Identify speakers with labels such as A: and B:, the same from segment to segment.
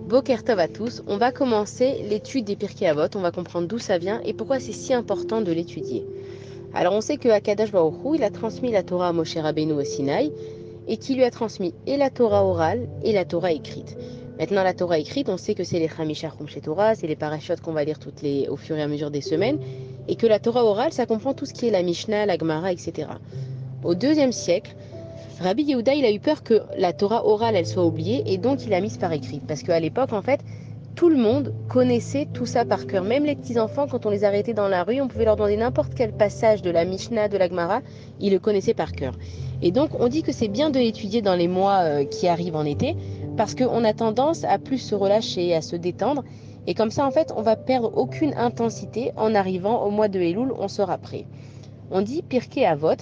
A: Boker Tov à tous, on va commencer l'étude des Pirkei Avot, on va comprendre d'où ça vient et pourquoi c'est si important de l'étudier. Alors on sait que Akadosh Baruch Hu, il a transmis la Torah à Moshe Rabbeinu au Sinaï et qui lui a transmis et la Torah orale et la Torah écrite. Maintenant la Torah écrite, on sait que c'est les Chamisha Chumshei Torah, c'est les parashotes qu'on va lire au fur et à mesure des semaines, et que la Torah orale, ça comprend tout ce qui est la Mishnah, la Gemara, etc. Au IIe siècle, Rabbi Yehuda, il a eu peur que la Torah orale, elle soit oubliée, et donc il l'a mise par écrit. Parce qu'à l'époque, en fait, tout le monde connaissait tout ça par cœur. Même les petits-enfants, quand on les arrêtait dans la rue, on pouvait leur demander n'importe quel passage de la Mishnah, de la Gemara, ils le connaissaient par cœur. Et donc, on dit que c'est bien de l'étudier dans les mois qui arrivent en été, parce qu'on a tendance à plus se relâcher, à se détendre. Et comme ça, en fait, on va perdre aucune intensité en arrivant au mois de Elul, on sera prêt. On dit Pirkei Avot.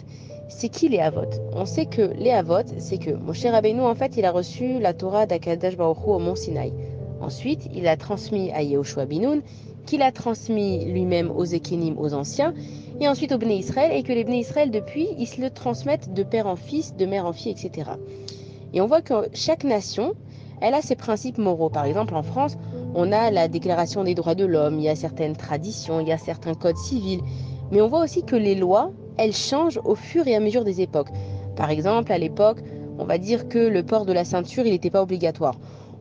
A: C'est qui les Avot? On sait que les Avot, c'est que Moshe Rabbeinu, en fait, il a reçu la Torah d'Akadosh Baruch Hu au mont Sinaï. Ensuite, il a transmis à Yehoshua bin Nun, qu'il a transmis lui-même aux Ekenim, aux anciens, et ensuite aux Bnei Israël, et que les Bnei Israël, depuis, ils se le transmettent de père en fils, de mère en fille, etc. Et on voit que chaque nation, elle a ses principes moraux. Par exemple, en France, on a la Déclaration des droits de l'homme, il y a certaines traditions, il y a certains codes civils, mais on voit aussi que les lois, elles changent au fur et à mesure des époques. Par exemple, à l'époque, on va dire que le port de la ceinture, il n'était pas obligatoire.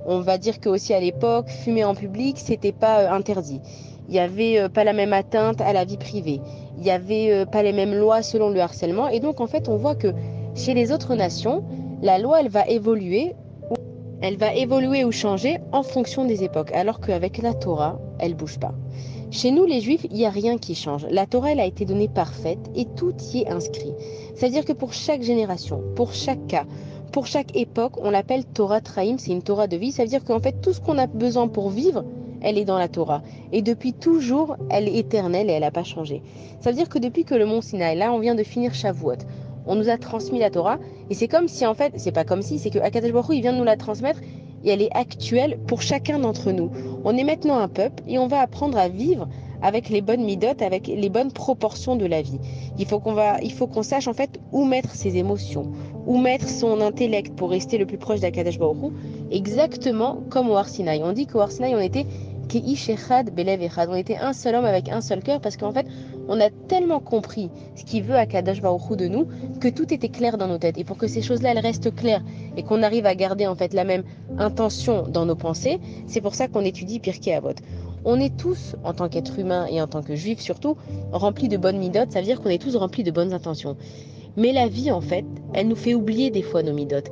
A: On va dire que aussi à l'époque, fumer en public, c'était pas interdit. Il n'y avait pas la même atteinte à la vie privée. Il n'y avait pas les mêmes lois selon le harcèlement. Et donc, en fait, on voit que chez les autres nations, la loi, elle va évoluer ou changer en fonction des époques, alors qu'avec la Torah, elle bouge pas. Chez nous, les Juifs, il n'y a rien qui change. La Torah, elle a été donnée parfaite et tout y est inscrit. C'est-à-dire que pour chaque génération, pour chaque cas, pour chaque époque, on l'appelle Torah Traim, c'est une Torah de vie. Ça veut dire qu'en fait, tout ce qu'on a besoin pour vivre, elle est dans la Torah. Et depuis toujours, elle est éternelle et elle n'a pas changé. Ça veut dire que depuis que le mont Sinaï, là, on vient de finir Shavuot, on nous a transmis la Torah. Et c'est comme si, en fait, c'est pas comme si, c'est que Akadosh Baruch Hu, il vient de nous la transmettre et elle est actuelle pour chacun d'entre nous. On est maintenant un peuple et on va apprendre à vivre avec les bonnes midotes, avec les bonnes proportions de la vie. Il faut qu'on sache en fait où mettre ses émotions, où mettre son intellect pour rester le plus proche d'Akadosh Baruch Hu, exactement comme au Har Sinaï. On dit qu'au Har Sinaï, on était Keish Echad Belev Echad. On était un seul homme avec un seul cœur parce qu'en fait, on a tellement compris ce qu'il veut Akadosh Baruch Hu de nous que tout était clair dans nos têtes. Et pour que ces choses-là, elles restent claires et qu'on arrive à garder en fait la même intention dans nos pensées, c'est pour ça qu'on étudie Pirkei Avot. On est tous, en tant qu'être humain et en tant que juif surtout, remplis de bonnes midotes, ça veut dire qu'on est tous remplis de bonnes intentions. Mais la vie, en fait, elle nous fait oublier des fois nos midotes.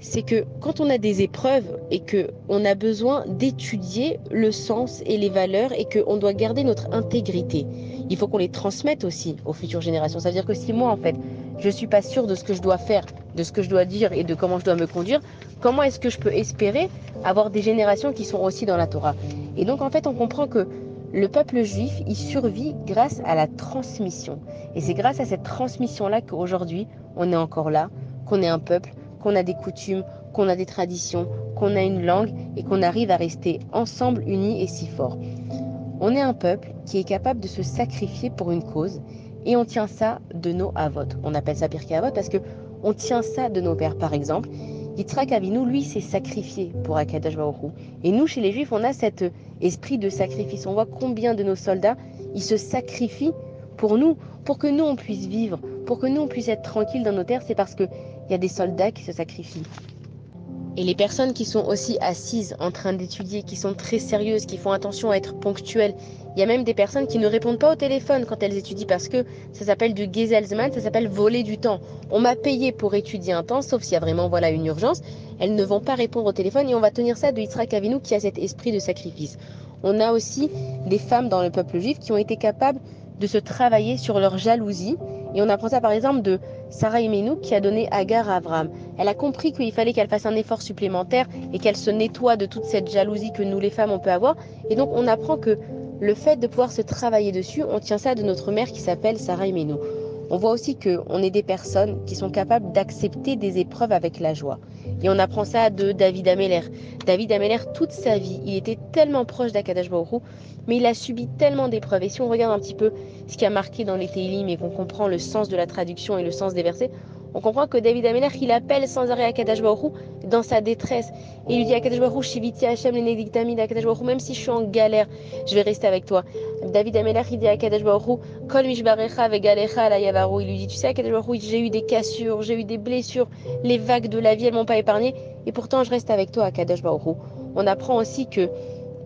A: C'est que quand on a des épreuves et qu'on a besoin d'étudier le sens et les valeurs et qu'on doit garder notre intégrité, il faut qu'on les transmette aussi aux futures générations. Ça veut dire que si moi, en fait, je ne suis pas sûre de ce que je dois faire, de ce que je dois dire et de comment je dois me conduire, comment est-ce que je peux espérer avoir des générations qui sont aussi dans la Torah? Et donc, en fait, on comprend que le peuple juif, il survit grâce à la transmission. Et c'est grâce à cette transmission-là qu'aujourd'hui, on est encore là, qu'on est un peuple, qu'on a des coutumes, qu'on a des traditions, qu'on a une langue et qu'on arrive à rester ensemble unis et si forts. On est un peuple qui est capable de se sacrifier pour une cause et on tient ça de nos avots. On appelle ça Pirkei Avot parce que on tient ça de nos pères. Par exemple, Yitzhak Avinu, lui, s'est sacrifié pour Akadosh Baruch Hu. Et nous, chez les Juifs, on a cet esprit de sacrifice. On voit combien de nos soldats, ils se sacrifient pour nous, pour que nous, on puisse vivre, pour que nous, on puisse être tranquilles dans nos terres. C'est parce qu'il y a des soldats qui se sacrifient. Et les personnes qui sont aussi assises en train d'étudier, qui sont très sérieuses, qui font attention à être ponctuelles, il y a même des personnes qui ne répondent pas au téléphone quand elles étudient parce que ça s'appelle du Geselzman, ça s'appelle voler du temps. On m'a payé pour étudier un temps, sauf s'il y a vraiment une urgence. Elles ne vont pas répondre au téléphone et on va tenir ça de Yitzhak Avinu qui a cet esprit de sacrifice. On a aussi des femmes dans le peuple juif qui ont été capables de se travailler sur leur jalousie. Et on apprend ça par exemple de Sarah Imenu qui a donné Agar à Abraham. Elle a compris qu'il fallait qu'elle fasse un effort supplémentaire et qu'elle se nettoie de toute cette jalousie que nous les femmes on peut avoir. Et donc on apprend que le fait de pouvoir se travailler dessus, on tient ça de notre mère qui s'appelle Sarah Imenu. On voit aussi qu'on est des personnes qui sont capables d'accepter des épreuves avec la joie. Et on apprend ça de David Ameller. David Ameller, toute sa vie, il était tellement proche d'Akadosh Baruch Hu, mais il a subi tellement d'épreuves. Et si on regarde un petit peu ce qui a marqué dans les Teilim et qu'on comprend le sens de la traduction et le sens des versets, On comprend que David Amelech, il appelle sans arrêt Akadosh Baruch Hu dans sa détresse. Et il lui dit Akadosh Baruch Hu, Shiviti Hashem lenegdiktamid, Akadosh Baruch Hu, même si je suis en galère, je vais rester avec toi. David Amelech, il dit à Akadosh Baruch Hu, Kol mishbarecha vegalecha la yavaru. Il lui dit, tu sais Akadosh Baruch Hu, j'ai eu des cassures, j'ai eu des blessures, les vagues de la vie, elles m'ont pas épargné, et pourtant je reste avec toi Akadosh Baruch Hu. On apprend aussi que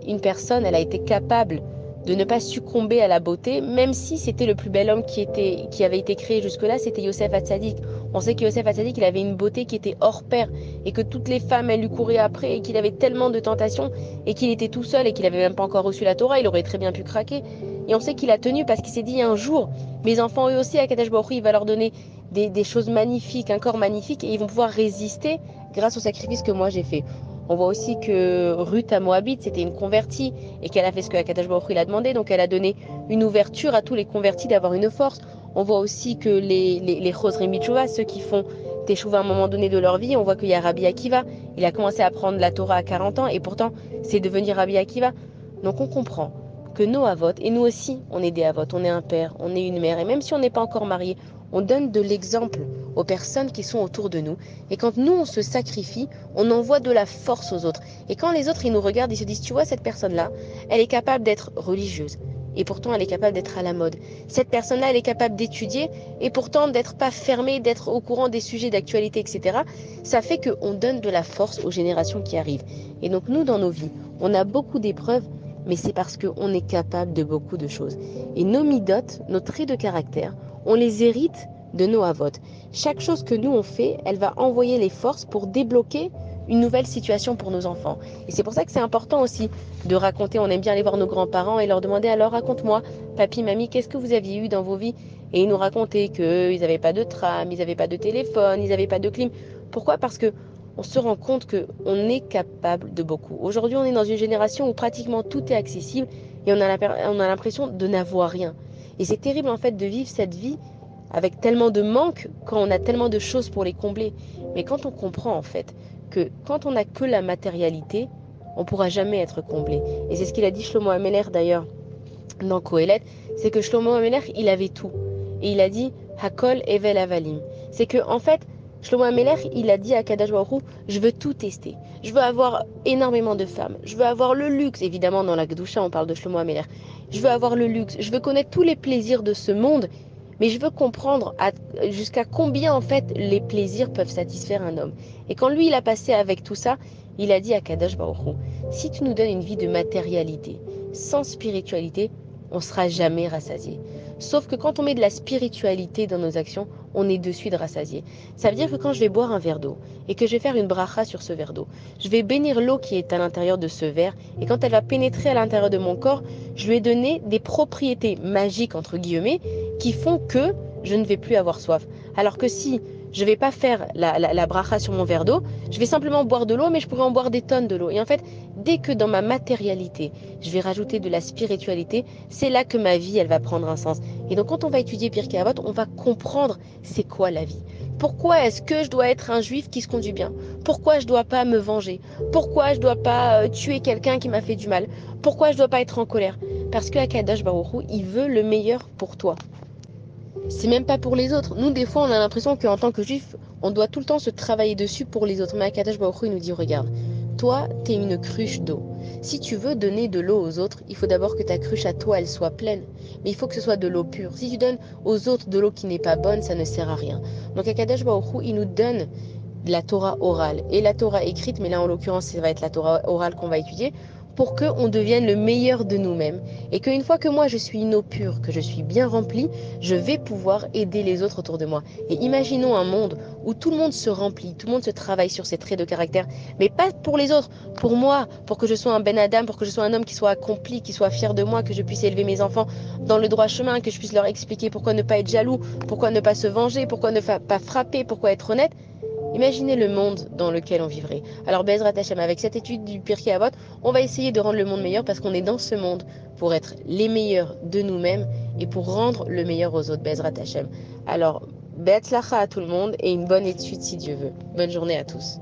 A: une personne, elle a été capable de ne pas succomber à la beauté, même si c'était le plus bel homme qui avait été créé jusque-là, c'était Yosef Hatzadik. On sait que Yosef Hatzadik, il avait une beauté qui était hors pair, et que toutes les femmes, elles lui couraient après, et qu'il avait tellement de tentations, et qu'il était tout seul, et qu'il n'avait même pas encore reçu la Torah, il aurait très bien pu craquer. Et on sait qu'il a tenu parce qu'il s'est dit un jour, mes enfants eux aussi, à Kadesh Baruch Hu, il va leur donner des choses magnifiques, un corps magnifique, et ils vont pouvoir résister grâce au sacrifice que moi j'ai fait. On voit aussi que Ruth à Moabite, c'était une convertie et qu'elle a fait ce que Akadosh Baruch Hu il a demandé. Donc elle a donné une ouverture à tous les convertis d'avoir une force. On voit aussi que les Chosrim B'Teshuvah, ceux qui font Teshuvah à un moment donné de leur vie, on voit qu'il y a Rabbi Akiva. Il a commencé à apprendre la Torah à 40 ans et pourtant c'est devenu Rabbi Akiva. Donc on comprend que nos avot, et nous aussi on est des avot, on est un père, on est une mère, et même si on n'est pas encore marié, on donne de l'exemple aux personnes qui sont autour de nous. Et quand nous, on se sacrifie, on envoie de la force aux autres. Et quand les autres, ils nous regardent, ils se disent, tu vois, cette personne-là, elle est capable d'être religieuse. Et pourtant, elle est capable d'être à la mode. Cette personne-là, elle est capable d'étudier et pourtant d'être pas fermée, d'être au courant des sujets d'actualité, etc. Ça fait qu'on donne de la force aux générations qui arrivent. Et donc, nous, dans nos vies, on a beaucoup d'épreuves, mais c'est parce qu'on est capable de beaucoup de choses. Et nos midotes, nos traits de caractère, on les hérite de nos avot. Chaque chose que nous on fait, elle va envoyer les forces pour débloquer une nouvelle situation pour nos enfants. Et c'est pour ça que c'est important aussi de raconter. On aime bien aller voir nos grands-parents et leur demander alors raconte-moi, papy, mamie, qu'est-ce que vous aviez eu dans vos vies? Et ils nous racontaient qu'ils n'avaient pas de tram, ils n'avaient pas de téléphone, ils n'avaient pas de clim. Pourquoi? Parce que on se rend compte qu'on est capable de beaucoup. Aujourd'hui, on est dans une génération où pratiquement tout est accessible et on a l'impression de n'avoir rien. Et c'est terrible en fait de vivre cette vie avec tellement de manque quand on a tellement de choses pour les combler. Mais quand on comprend en fait que quand on n'a que la matérialité, on ne pourra jamais être comblé. Et c'est ce qu'il a dit Shlomo Ameler d'ailleurs dans Kohelet, c'est que Shlomo Ameler, il avait tout. Et il a dit Hakol Evel Avalim. C'est que en fait, Shlomo Ameler, il a dit à Kadosh Baruch Hu, je veux tout tester. Je veux avoir énormément de femmes. Je veux avoir le luxe. Évidemment, dans la Kedusha, on parle de Shlomo Ameler. Je veux avoir le luxe. Je veux connaître tous les plaisirs de ce monde. Mais je veux comprendre jusqu'à combien en fait les plaisirs peuvent satisfaire un homme. Et quand lui il a passé avec tout ça, il a dit à Kadosh Baruch Hu, si tu nous donnes une vie de matérialité, sans spiritualité, on ne sera jamais rassasié. Sauf que quand on met de la spiritualité dans nos actions, on est de suite rassasié. Ça veut dire que quand je vais boire un verre d'eau et que je vais faire une bracha sur ce verre d'eau, je vais bénir l'eau qui est à l'intérieur de ce verre et quand elle va pénétrer à l'intérieur de mon corps, je lui ai donné des propriétés magiques entre guillemets qui font que je ne vais plus avoir soif. Alors que si je ne vais pas faire la bracha sur mon verre d'eau, je vais simplement boire de l'eau, mais je pourrais en boire des tonnes de l'eau. Et en fait, dès que dans ma matérialité, je vais rajouter de la spiritualité, c'est là que ma vie, elle va prendre un sens. Et donc, quand on va étudier Pirkei Avot, on va comprendre c'est quoi la vie. Pourquoi est-ce que je dois être un juif qui se conduit bien? Pourquoi je ne dois pas me venger? Pourquoi je ne dois pas tuer quelqu'un qui m'a fait du mal? Pourquoi je ne dois pas être en colère? Parce que Akadosh Baruch Hu, il veut le meilleur pour toi. C'est même pas pour les autres. Nous, des fois, on a l'impression qu'en tant que juif, on doit tout le temps se travailler dessus pour les autres. Mais Akadosh Baruch Hu, il nous dit, regarde, toi, t'es une cruche d'eau. Si tu veux donner de l'eau aux autres, il faut d'abord que ta cruche à toi, elle soit pleine. Mais il faut que ce soit de l'eau pure. Si tu donnes aux autres de l'eau qui n'est pas bonne, ça ne sert à rien. Donc Akadosh Baruch Hu, il nous donne la Torah orale et la Torah écrite, mais là en l'occurrence ça va être la Torah orale qu'on va étudier, pour qu'on devienne le meilleur de nous-mêmes. Et qu'une fois que moi je suis une eau pure, que je suis bien remplie, je vais pouvoir aider les autres autour de moi. Et imaginons un monde où tout le monde se remplit, tout le monde se travaille sur ses traits de caractère, mais pas pour les autres, pour moi, pour que je sois un Ben Adam, pour que je sois un homme qui soit accompli, qui soit fier de moi, que je puisse élever mes enfants dans le droit chemin, que je puisse leur expliquer pourquoi ne pas être jaloux, pourquoi ne pas se venger, pourquoi ne pas frapper, pourquoi être honnête. Imaginez le monde dans lequel on vivrait. Alors Bezrat Hashem, avec cette étude du Pirkei Avot, on va essayer de rendre le monde meilleur parce qu'on est dans ce monde pour être les meilleurs de nous-mêmes et pour rendre le meilleur aux autres. Bezrat Hashem. Alors, Be'atzlacha à tout le monde et une bonne étude si Dieu veut. Bonne journée à tous.